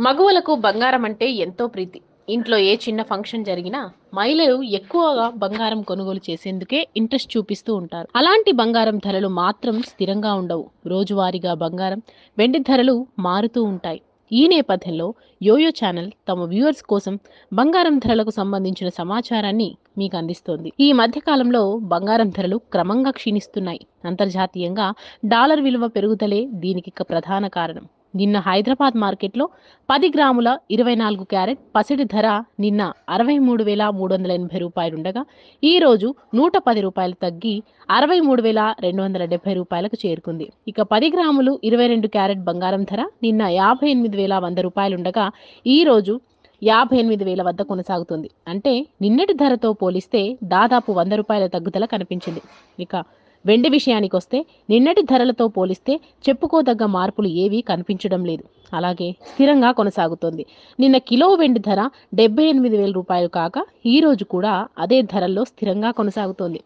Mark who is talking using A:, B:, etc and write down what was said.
A: మగవలకు బంగారం అంటే ఎంతో ప్రీతి. ఇంట్లో ఏ చిన్న ఫంక్షన్ జరిగినా మహిళలు ఎక్కువగా బంగారం కొనుగోలు చేసేందుకే ఇంట్రెస్ట్ చూపిస్తూ ఉంటారు. అలాంటి బంగారం ధరలు మాత్రం స్థిరంగా ఉండవు. రోజువారీగా బంగారం, వెండి ధరలు మారుతూ ఉంటాయి. ఈ నేపథ్యంలో యోయో ఛానల్ తమ వ్యూవర్స్ కోసం బంగారం ధరలకు సంబంధించిన సమాచారాన్ని మీకు అందిస్తోంది. ఈ మధ్య కాలంలో బంగారం ధరలు క్రమంగా క్షీణిస్తున్నాయి. అంతర్జాతీయంగా డాలర్ విలువ పెరుగుదలే దీనికి ప్రధాన కారణం. నిన్న హైదరాబాద్ మార్కెట్లో 10 గ్రాముల 24 క్యారెట్ పసిడి ధర నిన్న 63,380 రూపాయలుండగా ఈ రోజు 110 రూపాయలు తగ్గి 63,270 రూపాయలకు చేరుకుంది. ఇక 10 గ్రాములు 22 క్యారెట్ బంగారం ధర నిన్న 58,100 రూపాయలుండగా ఈ రోజు 58,000 వద్ద కొనసాగుతుంది. అంటే నిన్నటి ధరతో పోలిస్తే దాదాపు 100 రూపాయల తగ్గుదల కనిపించింది. ఇక వెండి విషయానికొస్తే నిన్నటి ధరలతో పోలిస్తే చెప్పుకోదగ్గ మార్పులు ఏవీ కనిపించడం లేదు. అలాగే స్థిరంగా కొనసాగుతోంది. నిన్న కిలో వెండి ధర 78,000 రూపాయలు కాక ఈ రోజు కూడా అదే ధరల్లో స్థిరంగా కొనసాగుతోంది.